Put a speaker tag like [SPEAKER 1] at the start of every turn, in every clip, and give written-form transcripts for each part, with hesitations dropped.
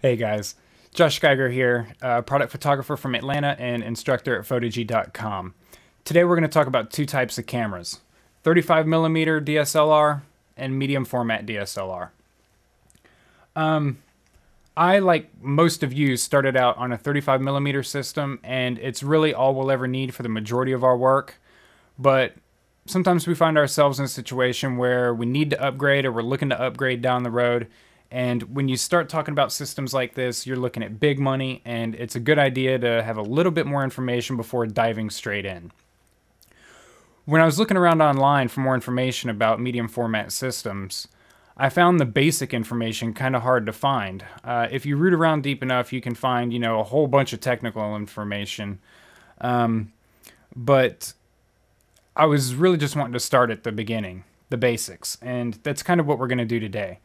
[SPEAKER 1] Hey guys, Josh Geiger here, product photographer from Atlanta and instructor at Photog.com. Today we're going to talk about two types of cameras, 35mm DSLR and medium format DSLR. I, like most of you, started out on a 35mm system, and it's really all we'll ever need for the majority of our work, but sometimes we find ourselves in a situation where we need to upgrade or we're looking to upgrade down the road. And when you start talking about systems like this, you're looking at big money, and it's a good idea to have a little bit more information before diving straight in. When I was looking around online for more information about medium format systems, I found the basic information kind of hard to find. If you root around deep enough, you can find, a whole bunch of technical information. But I was really just wanting to start at the beginning, the basics, and that's kind of what we're going to do today.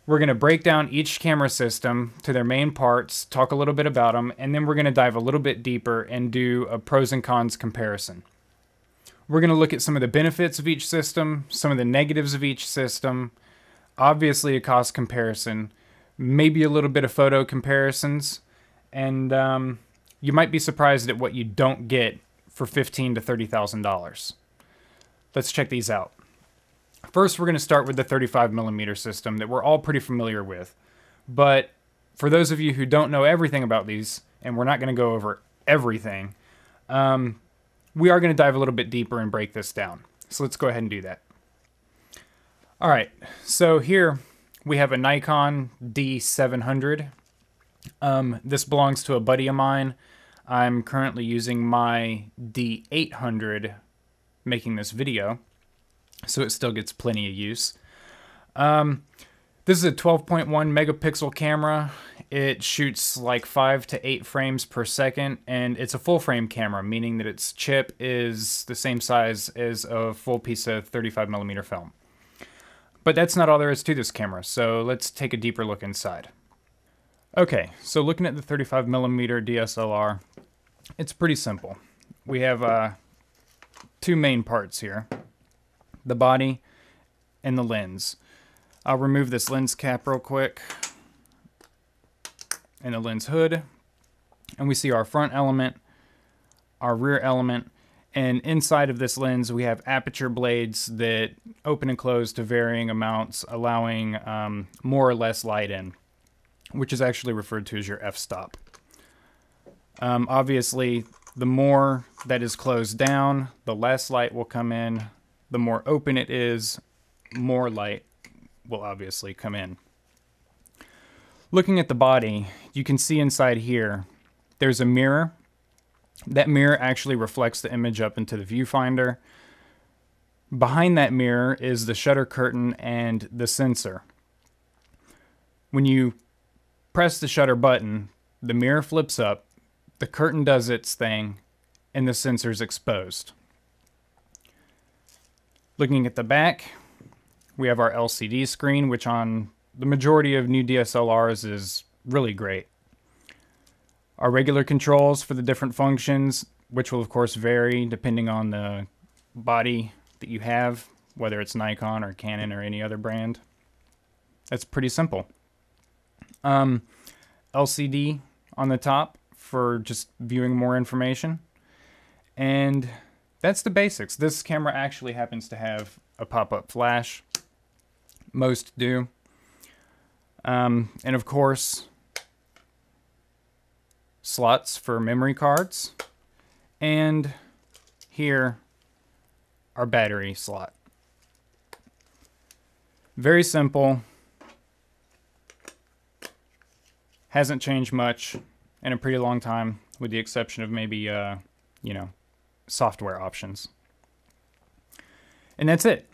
[SPEAKER 1] We're going to break down each camera system to their main parts, talk a little bit about them, and then we're going to dive a little bit deeper and do a pros and cons comparison. We're going to look at some of the benefits of each system, some of the negatives of each system, obviously a cost comparison, maybe a little bit of photo comparisons, and you might be surprised at what you don't get for $15,000 to $30,000. Let's check these out. First, we're going to start with the 35mm system that we're all pretty familiar with. But for those of you who don't know everything about these, and we're not going to go over everything, we are going to dive a little bit deeper and break this down. So let's go ahead and do that. All right, so here we have a Nikon D700. This belongs to a buddy of mine. I'm currently using my D800 making this video, so it still gets plenty of use. This is a 12.1 megapixel camera. It shoots like 5 to 8 frames per second, and it's a full frame camera, meaning that its chip is the same size as a full piece of 35mm film. But that's not all there is to this camera, so let's take a deeper look inside. Okay, so looking at the 35mm DSLR, it's pretty simple. We have two main parts here, the body and the lens. I'll remove this lens cap real quick and the lens hood, and we see our front element, our rear element, and inside of this lens we have aperture blades that open and close to varying amounts, allowing more or less light in, which is actually referred to as your f-stop. Obviously, the more that is closed down, the less light will come in. The more open it is, more light will obviously come in. Looking at the body, you can see inside here, there's a mirror. That mirror actually reflects the image up into the viewfinder. Behind that mirror is the shutter curtain and the sensor. When you press the shutter button, the mirror flips up, the curtain does its thing, and the sensor's exposed. Looking at the back, we have our LCD screen, which on the majority of new DSLRs is really great. Our regular controls for the different functions, which will of course vary depending on the body that you have, whether it's Nikon or Canon or any other brand. That's pretty simple. LCD on the top for just viewing more information. And that's the basics. This camera actually happens to have a pop-up flash. Most do. And of course, slots for memory cards. And here, our battery slot. Very simple. Hasn't changed much in a pretty long time, with the exception of maybe, software options. And that's it.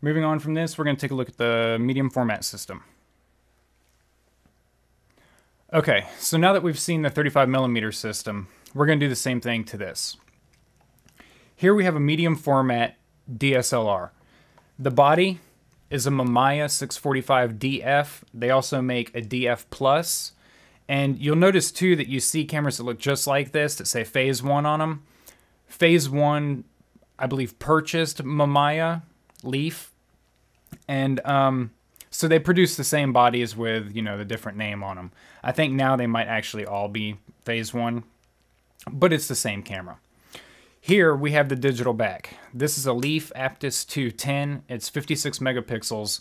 [SPEAKER 1] Moving on from this, we're going to take a look at the medium format system. Okay, so now that we've seen the 35mm system, we're going to do the same thing to this. Here we have a medium format DSLR. The body is a Mamiya 645 DF. They also make a DF Plus. And you'll notice too that you see cameras that look just like this that say Phase 1 on them. Phase 1, I believe, purchased Mamiya Leaf. And So they produce the same bodies with, you know, the different name on them. I think now they might actually all be phase 1, but it's the same camera. Here we have the digital back. This is a Leaf Aptus 210. It's 56 megapixels,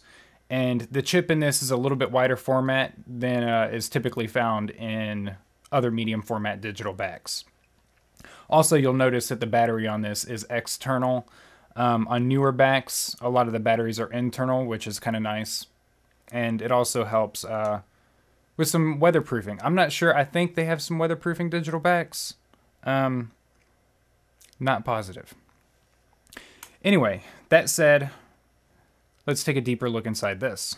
[SPEAKER 1] and the chip in this is a little bit wider format than is typically found in other medium format digital backs. Also, you'll notice that the battery on this is external. On newer backs, a lot of the batteries are internal, which is kind of nice. And it also helps with some weatherproofing. I'm not sure. I think they have some weatherproofing digital backs. Not positive. Anyway, that said, let's take a deeper look inside this.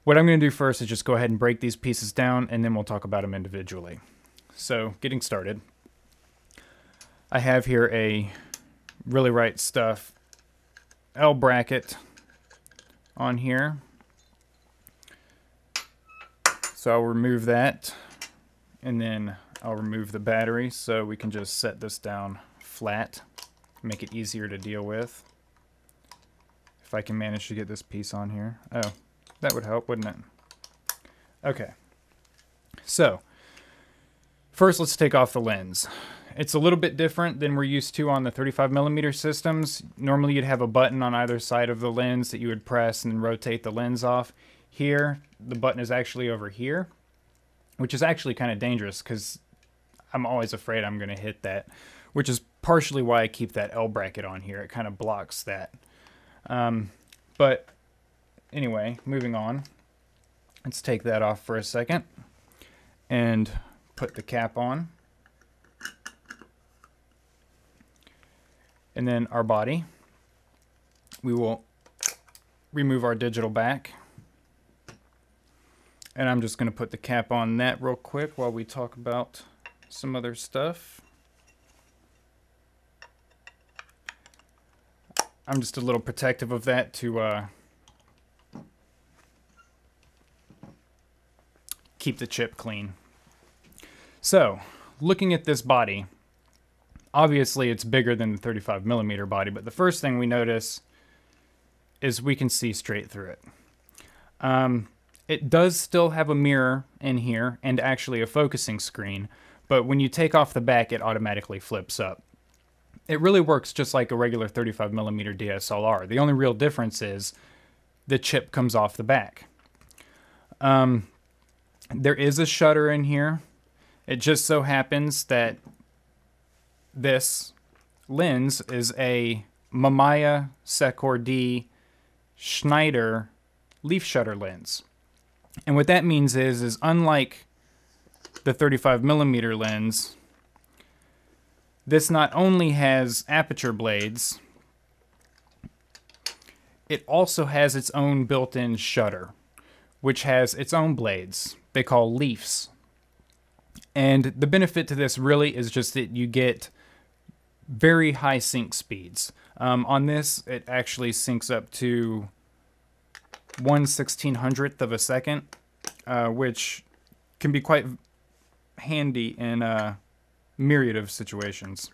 [SPEAKER 1] What I'm going to do first is just go ahead and break these pieces down, and then we'll talk about them individually. So, getting started. I have here a Really Right Stuff L bracket on here. So I'll remove that, and then I'll remove the battery so we can just set this down flat, make it easier to deal with. If I can manage to get this piece on here. Oh, that would help, wouldn't it? Okay. So, first let's take off the lens. It's a little bit different than we're used to on the 35mm systems. Normally you'd have a button on either side of the lens that you would press and rotate the lens off. Here, the button is actually over here, which is actually kind of dangerous because I'm always afraid I'm going to hit that, which is partially why I keep that L bracket on here. It kind of blocks that. But anyway, moving on. Let's take that off for a second and put the cap on. And then our body. We will remove our digital back. And I'm just going to put the cap on that real quick while we talk about some other stuff. I'm just a little protective of that to keep the chip clean. So, looking at this body, obviously it's bigger than the 35mm body, but the first thing we notice is we can see straight through it. It does still have a mirror in here and actually a focusing screen, but when you take off the back, it automatically flips up. It really works just like a regular 35mm DSLR. The only real difference is the chip comes off the back. There is a shutter in here. It just so happens that this lens is a Mamiya Secor D Schneider leaf shutter lens. And what that means is unlike the 35mm lens, this not only has aperture blades, it also has its own built-in shutter, which has its own blades they call leafs. And the benefit to this really is just that you get very high sync speeds. On this, it actually syncs up to 1/1600th of a second, which can be quite handy in a myriad of situations.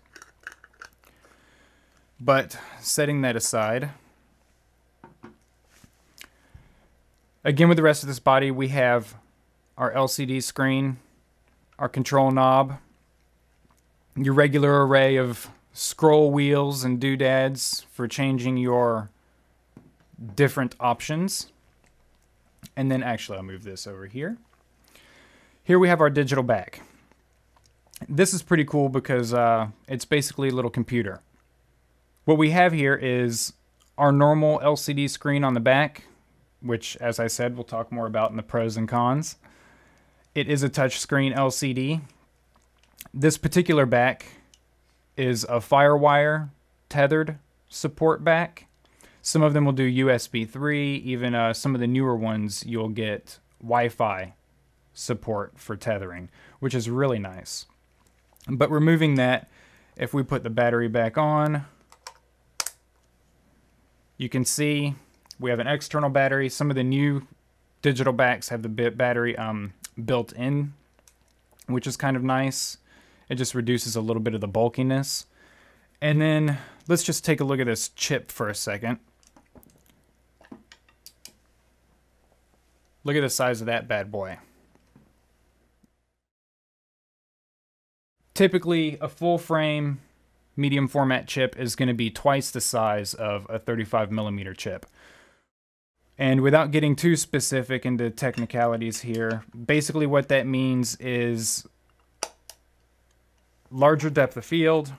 [SPEAKER 1] But setting that aside, again with the rest of this body, we have our LCD screen, our control knob, your regular array of scroll wheels and doodads for changing your different options. And then actually I'll move this over here. Here we have our digital back. This is pretty cool because it's basically a little computer. What we have here is our normal LCD screen on the back, which, as I said, we'll talk more about in the pros and cons. It is a touchscreen LCD. This particular back is a FireWire tethered support back. Some of them will do USB 3, even some of the newer ones you'll get Wi-Fi support for tethering, which is really nice. But removing that, if we put the battery back on, you can see we have an external battery. Some of the new digital backs have the battery built in, which is kind of nice. It just reduces a little bit of the bulkiness. And then let's just take a look at this chip for a second. Look at the size of that bad boy. Typically, a full frame medium format chip is going to be twice the size of a 35mm chip. And without getting too specific into technicalities here, basically what that means is larger depth of field,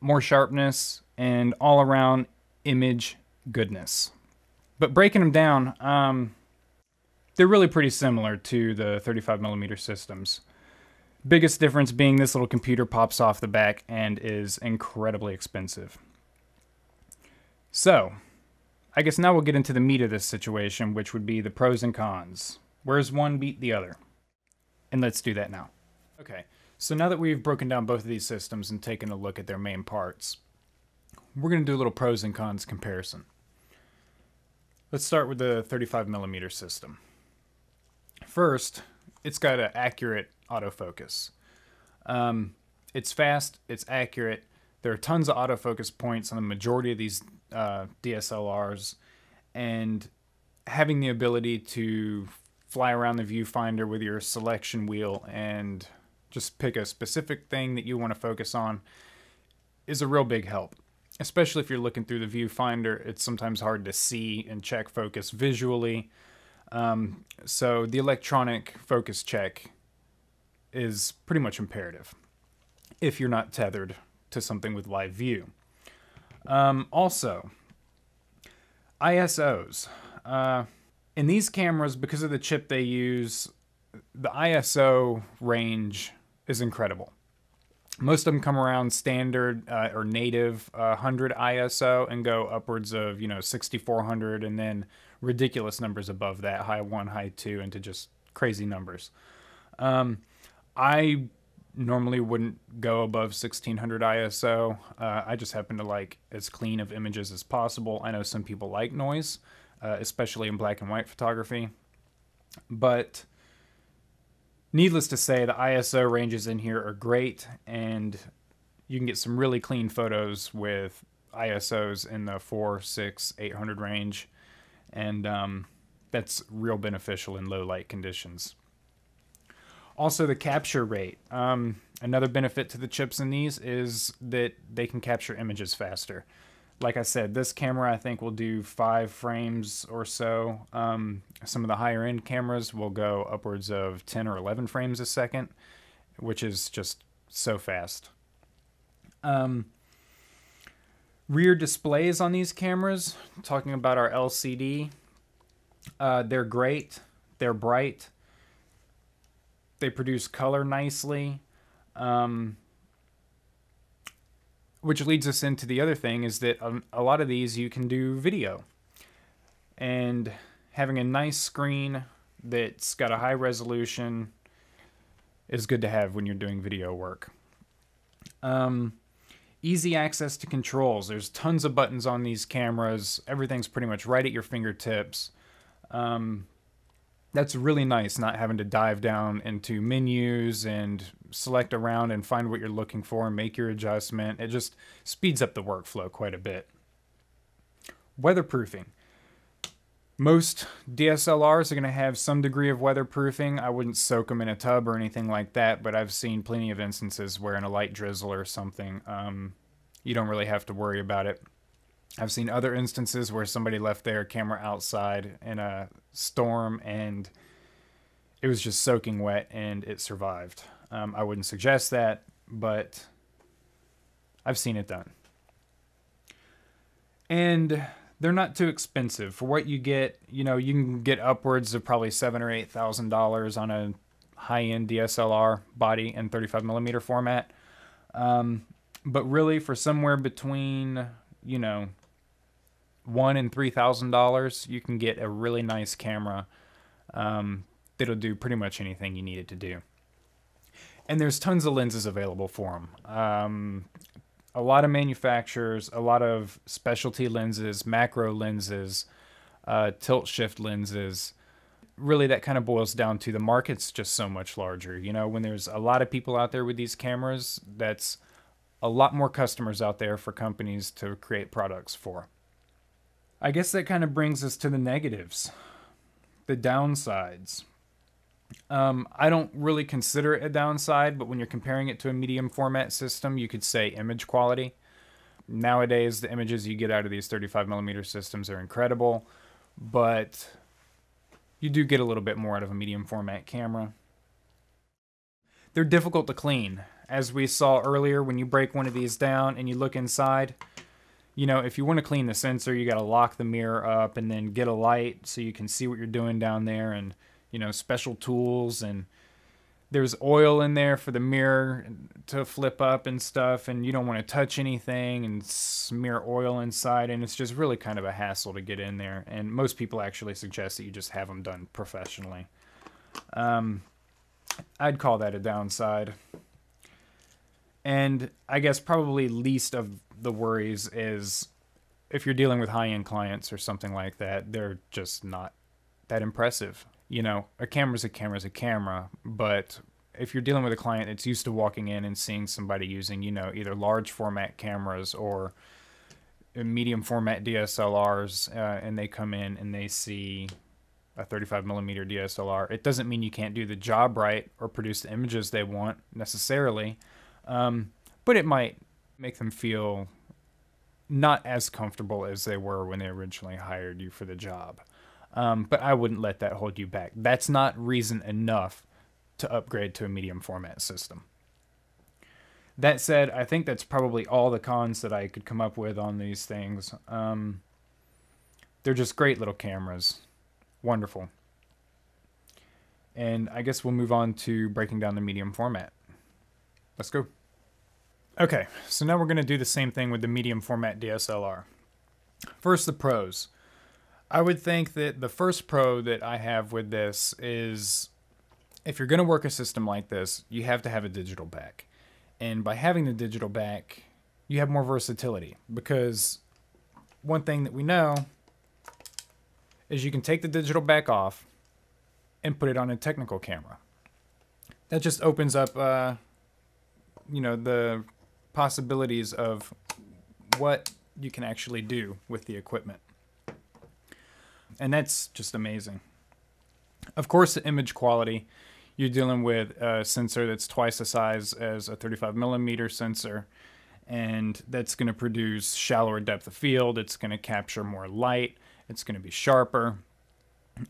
[SPEAKER 1] more sharpness, and all around image goodness. But breaking them down, they're really pretty similar to the 35mm systems. Biggest difference being this little computer pops off the back and is incredibly expensive. So, I guess now we'll get into the meat of this situation, which would be the pros and cons. Where's one beat the other? And let's do that now. Okay, so now that we've broken down both of these systems and taken a look at their main parts, we're going to do a little pros and cons comparison. Let's start with the 35mm system. First, it's got an accurate autofocus. It's fast, it's accurate. There are tons of autofocus points on the majority of these DSLRs, and having the ability to fly around the viewfinder with your selection wheel and just pick a specific thing that you want to focus on is a real big help. Especially if you're looking through the viewfinder, it's sometimes hard to see and check focus visually. So the electronic focus check is pretty much imperative if you're not tethered to something with live view. Also, ISOs. In these cameras, because of the chip they use, the ISO range is incredible. Most of them come around standard or native 100 ISO and go upwards of 6400, and then ridiculous numbers above that, high 1, high 2, into just crazy numbers. I normally wouldn't go above 1600 ISO. I just happen to like as clean of images as possible. I know some people like noise, especially in black and white photography, but needless to say, the ISO ranges in here are great, and you can get some really clean photos with ISOs in the 4, 6, 800 range, and that's real beneficial in low light conditions. Also, the capture rate. Another benefit to the chips in these is that they can capture images faster. Like I said, this camera I think will do 5 frames or so. Some of the higher end cameras will go upwards of 10 or 11 frames a second, which is just so fast. Rear displays on these cameras, talking about our LCD, they're great, they're bright, they produce color nicely. Which leads us into the other thing, is that a lot of these you can do video. And having a nice screen that's got a high resolution is good to have when you're doing video work. Easy access to controls. There's tons of buttons on these cameras. Everything's pretty much right at your fingertips. That's really nice, not having to dive down into menus and select around and find what you're looking for and make your adjustment. It just speeds up the workflow quite a bit. Weatherproofing. Most DSLRs are going to have some degree of weatherproofing. I wouldn't soak them in a tub or anything like that, but I've seen plenty of instances where in a light drizzle or something, you don't really have to worry about it. I've seen other instances where somebody left their camera outside in a storm and it was just soaking wet and it survived. I wouldn't suggest that, but I've seen it done. And they're not too expensive. For what you get, you can get upwards of probably $7,000 or $8,000 on a high-end DSLR body in 35mm format. But really, for somewhere between, $1,000 and $3,000, you can get a really nice camera that'll do pretty much anything you need it to do. And there's tons of lenses available for them. A lot of manufacturers, a lot of specialty lenses, macro lenses, tilt shift lenses. Really, that kind of boils down to the market's just so much larger. When there's a lot of people out there with these cameras, that's a lot more customers out there for companies to create products for. I guess that kind of brings us to the negatives. The downsides. I don't really consider it a downside, but when you're comparing it to a medium format system, you could say image quality. Nowadays, the images you get out of these 35mm systems are incredible, but you do get a little bit more out of a medium format camera. They're difficult to clean. As we saw earlier, when you break one of these down and you look inside, you know, if you want to clean the sensor, you got to lock the mirror up and then get a light so you can see what you're doing down there, and, you know, special tools, and there's oil in there for the mirror to flip up and stuff, and you don't want to touch anything and smear oil inside, and it's just really kind of a hassle to get in there, and most people actually suggest that you just have them done professionally. I'd call that a downside. And I guess probably least of the worries is if you're dealing with high-end clients or something like that, they're just not that impressive. You know, a camera's a camera's a camera, but if you're dealing with a client that's used to walking in and seeing somebody using, you know, either large format cameras or medium format DSLRs, and they come in and they see a 35mm DSLR, it doesn't mean you can't do the job right or produce the images they want necessarily, but it might make them feel not as comfortable as they were when they originally hired you for the job. But I wouldn't let that hold you back. That's not reason enough to upgrade to a medium format system. That said, I think that's probably all the cons that I could come up with on these things. They're just great little cameras. Wonderful. And I guess we'll move on to breaking down the medium format. Let's go. Okay, so now we're going to do the same thing with the medium format DSLR. First, the pros. I would think that the first pro that I have with this is if you're going to work a system like this, you have to have a digital back. And by having the digital back, you have more versatility, because one thing that we know is you can take the digital back off and put it on a technical camera. That just opens up, you know, the possibilities of what you can actually do with the equipment. And that's just amazing. Of course, the image quality, you're dealing with a sensor that's twice the size as a 35mm sensor, and that's going to produce shallower depth of field. It's going to capture more light. It's going to be sharper.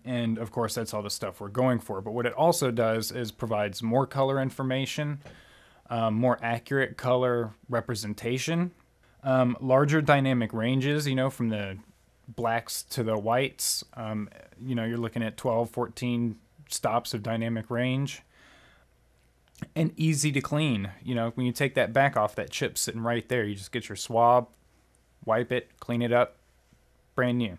[SPEAKER 1] And of course, that's all the stuff we're going for. But what it also does is provides more color information, more accurate color representation, larger dynamic ranges, you know, from the blacks to the whites. You know, you're looking at 12, 14 stops of dynamic range, and easy to clean. You know, when you take that back off, that chip's sitting right there. You just get your swab, wipe it, clean it up, brand new.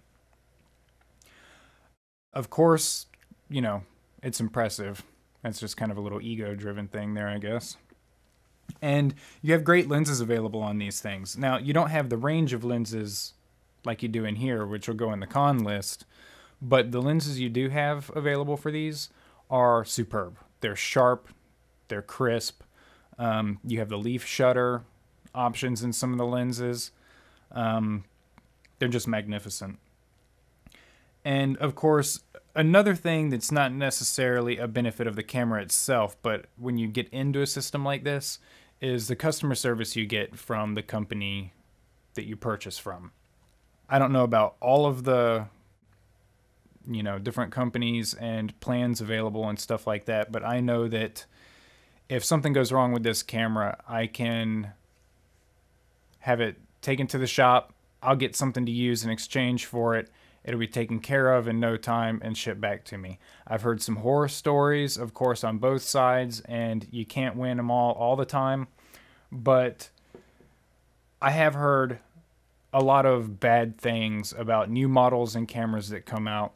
[SPEAKER 1] Of course, you know, it's impressive. That's just kind of a little ego-driven thing there, I guess. And you have great lenses available on these things. Now, you don't have the range of lenses like you do in here, which will go in the con list, but the lenses you do have available for these are superb. They're sharp, they're crisp. You have the leaf shutter options in some of the lenses. They're just magnificent. And of course, another thing that's not necessarily a benefit of the camera itself, but when you get into a system like this, is the customer service you get from the company that you purchase from. I don't know about all of the, you know, different companies and plans available and stuff like that, but I know that if something goes wrong with this camera, I can have it taken to the shop. I'll get something to use in exchange for it. It'll be taken care of in no time and shipped back to me. I've heard some horror stories, of course, on both sides, and you can't win them all the time. But I have heard a lot of bad things about new models and cameras that come out.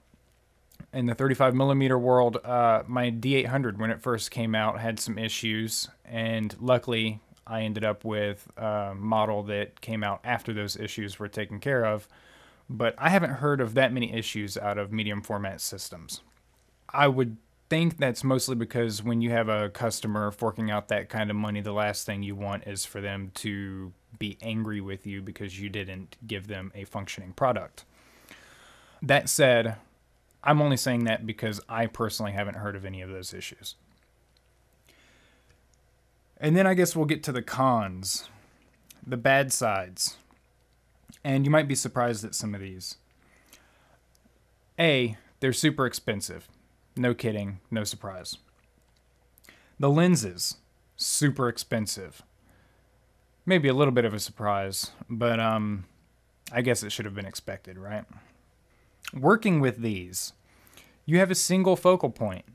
[SPEAKER 1] In the 35mm world, my D800, when it first came out, had some issues, and luckily I ended up with a model that came out after those issues were taken care of. But I haven't heard of that many issues out of medium format systems. I would think that's mostly because when you have a customer forking out that kind of money, the last thing you want is for them to be angry with you because you didn't give them a functioning product. That said, I'm only saying that because I personally haven't heard of any of those issues. And then I guess we'll get to the cons, the bad sides. And you might be surprised at some of these. A, they're super expensive. No kidding, no surprise. The lenses, super expensive. Maybe a little bit of a surprise, but I guess it should have been expected, right? Working with these, you have a single focal point.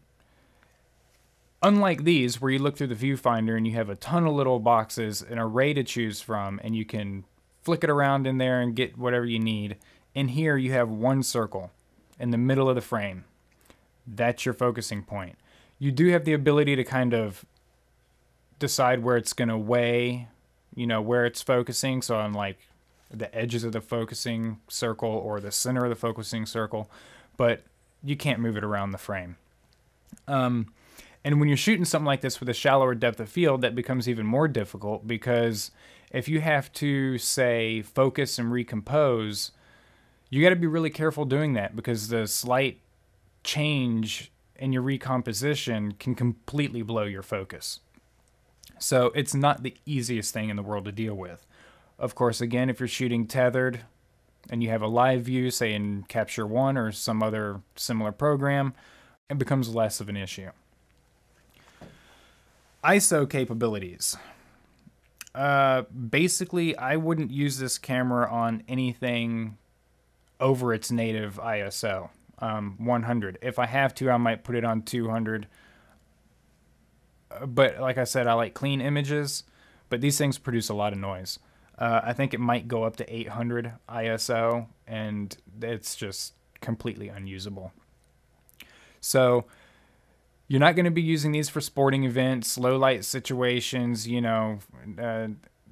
[SPEAKER 1] Unlike these, where you look through the viewfinder and you have a ton of little boxes, an array to choose from, and you can flick it around in there and get whatever you need. In here, you have one circle in the middle of the frame. That's your focusing point. You do have the ability to kind of decide where it's going to weigh, you know, where it's focusing. So on like the edges of the focusing circle or the center of the focusing circle, but you can't move it around the frame. And when you're shooting something like this with a shallower depth of field, that becomes even more difficult, because if you have to, say, focus and recompose, you got to be really careful doing that, because the slight change in your recomposition can completely blow your focus. So it's not the easiest thing in the world to deal with. Of course, again, if you're shooting tethered and you have a live view, say in Capture One or some other similar program, it becomes less of an issue. ISO capabilities. Basically, I wouldn't use this camera on anything over its native ISO, 100. If I have to, I might put it on 200. But like I said, I like clean images, but these things produce a lot of noise. I think it might go up to 800 ISO, and it's just completely unusable. So you're not going to be using these for sporting events, low light situations, you know,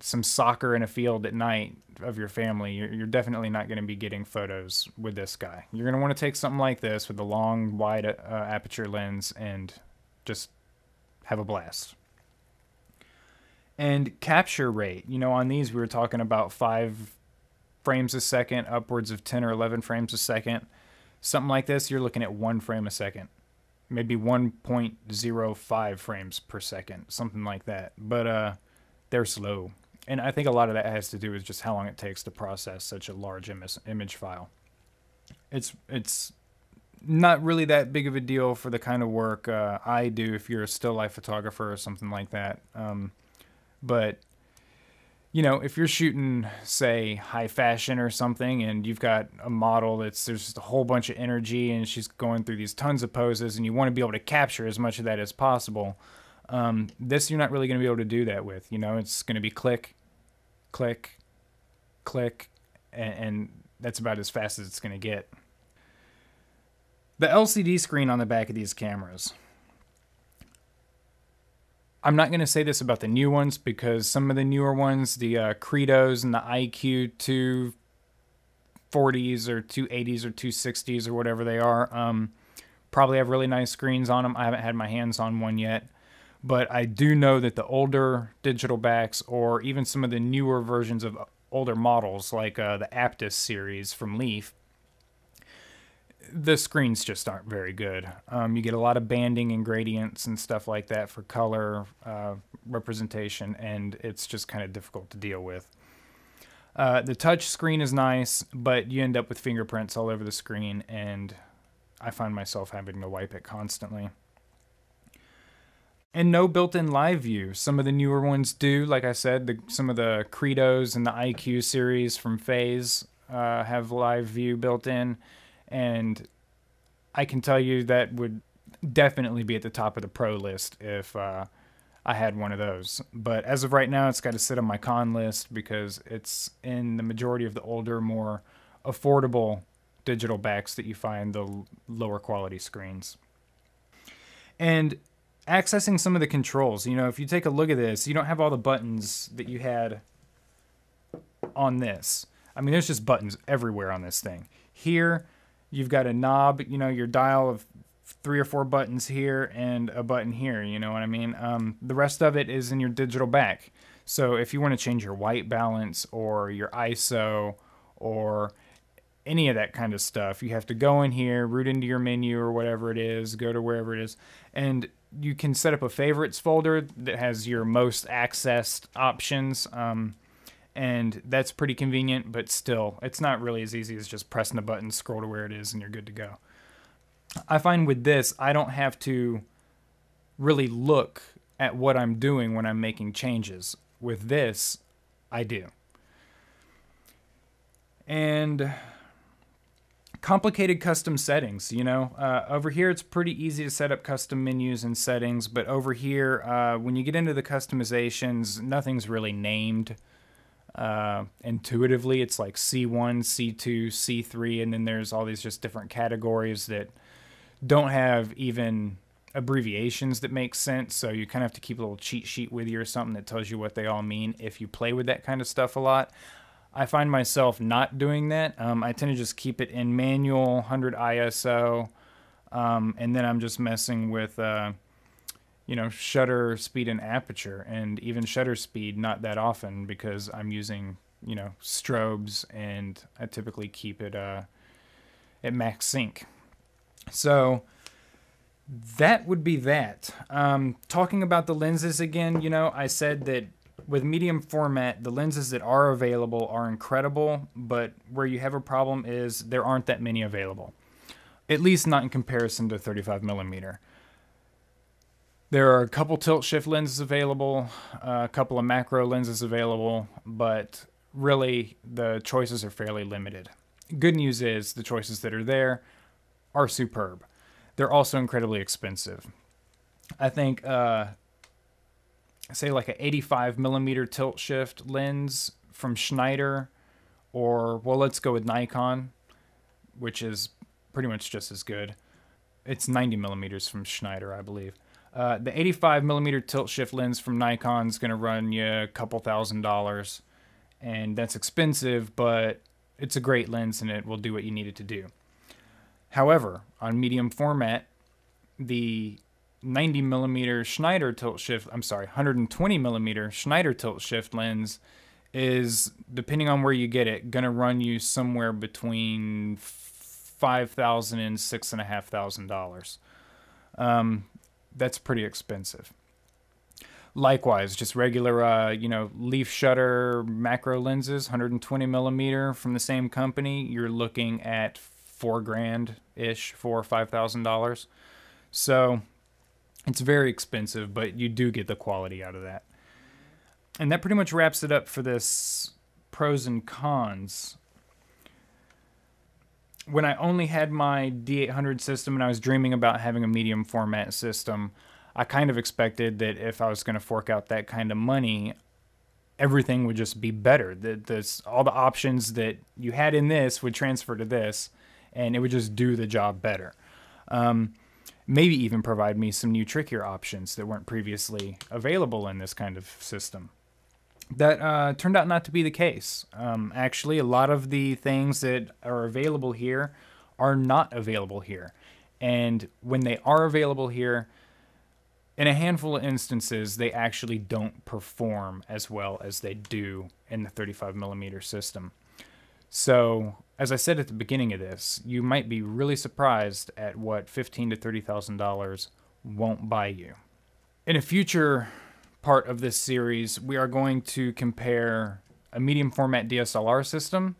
[SPEAKER 1] some soccer in a field at night of your family. You're definitely not going to be getting photos with this guy. You're going to want to take something like this with a long, wide aperture lens and just have a blast. And capture rate, you know, on these we were talking about 5 frames a second, upwards of 10 or 11 frames a second. Something like this, you're looking at 1 frame a second. Maybe 1.05 frames per second, something like that. But they're slow. And I think a lot of that has to do with just how long it takes to process such a large image file. It's not really that big of a deal for the kind of work I do if you're a still life photographer or something like that. But you know, if you're shooting, say, high fashion or something, and you've got a model there's just a whole bunch of energy and she's going through these tons of poses, and you want to be able to capture as much of that as possible, this you're not really going to be able to do that with. You know, it's going to be click, click, click, and that's about as fast as it's going to get. The LCD screen on the back of these cameras. I'm not going to say this about the new ones, because some of the newer ones, the Credos and the IQ 240s or 280s or 260s or whatever they are, probably have really nice screens on them. I haven't had my hands on one yet. But I do know that the older digital backs, or even some of the newer versions of older models, like the Aptus series from Leaf, the screens just aren't very good. You get a lot of banding and gradients and stuff like that for color representation, and it's just kind of difficult to deal with. The touch screen is nice, but you end up with fingerprints all over the screen, and I find myself having to wipe it constantly. And no built-in live view. Some of the newer ones do. Like I said, some of the Credos and the IQ series from Phase have live view built in. And I can tell you that would definitely be at the top of the pro list if I had one of those. But as of right now, it's got to sit on my con list, because it's in the majority of the older, more affordable digital backs that you find the lower quality screens. And accessing some of the controls, you know, if you take a look at this, you don't have all the buttons that you had on this. I mean, there's just buttons everywhere on this thing. Here, you've got a knob, you know, your dial of 3 or 4 buttons here and a button here, you know what I mean? The rest of it is in your digital back. So if you want to change your white balance or your ISO or any of that kind of stuff. You have to go in here, root into your menu or whatever it is, go to wherever it is, and you can set up a favorites folder that has your most accessed options. And that's pretty convenient, but still, it's not really as easy as just pressing the button, scroll to where it is, and you're good to go. I find with this, I don't have to really look at what I'm doing when I'm making changes. With this, I do. And complicated custom settings, over here it's pretty easy to set up custom menus and settings, but over here, when you get into the customizations, nothing's really named. Intuitively, it's like C1, C2, C3, and then there's all these just different categories that don't have even abbreviations that make sense, so you kind of have to keep a little cheat sheet with you or something that tells you what they all mean if you play with that kind of stuff a lot. I find myself not doing that. I tend to just keep it in manual, 100 ISO, and then I'm just messing with shutter speed and aperture, and even shutter speed not that often because I'm using strobes, and I typically keep it at max sync. So that would be that. Talking about the lenses again, I said that with medium format, the lenses that are available are incredible, but where you have a problem is there aren't that many available, at least not in comparison to 35mm. There are a couple tilt shift lenses available, a couple of macro lenses available, but really the choices are fairly limited. Good news is the choices that are there are superb. They're also incredibly expensive. I think, say like an 85mm tilt shift lens from Schneider, or, well, let's go with Nikon, which is pretty much just as good. It's 90mm from Schneider, I believe. The 85mm tilt shift lens from Nikon is going to run you a couple $1,000s, and that's expensive, but it's a great lens and it will do what you need it to do. However, on medium format, the 90mm Schneider tilt shift, 120mm Schneider tilt shift lens is, depending on where you get it, going to run you somewhere between $5,000 and $6,500. That's pretty expensive. Likewise, just regular, leaf shutter macro lenses, 120mm from the same company, you're looking at $4,000-ish, $4,000 or $5,000. So it's very expensive, but you do get the quality out of that. And that pretty much wraps it up for this pros and cons. When I only had my D800 system and I was dreaming about having a medium format system, I kind of expected that if I was going to fork out that kind of money, everything would just be better. All the options that you had in this would transfer to this, and it would just do the job better. Maybe even provide me some new trickier options that weren't previously available in this kind of system. That turned out not to be the case. Actually, a lot of the things that are available here are not available here. And when they are available here, in a handful of instances, they actually don't perform as well as they do in the 35mm system. So, as I said at the beginning of this, you might be really surprised at what $15,000 to $30,000 won't buy you. In a future part of this series, we are going to compare a medium format DSLR system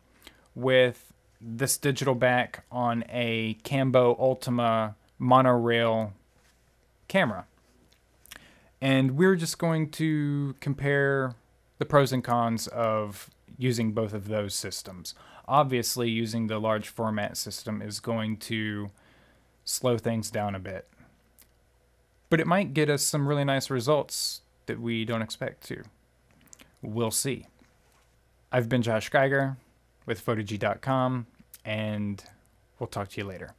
[SPEAKER 1] with this digital back on a Cambo Ultima monorail camera. And we're just going to compare the pros and cons of using both of those systems. Obviously, using the large format system is going to slow things down a bit, but it might get us some really nice results that we don't expect to. We'll see. I've been Josh Geiger with Photog.com, and we'll talk to you later.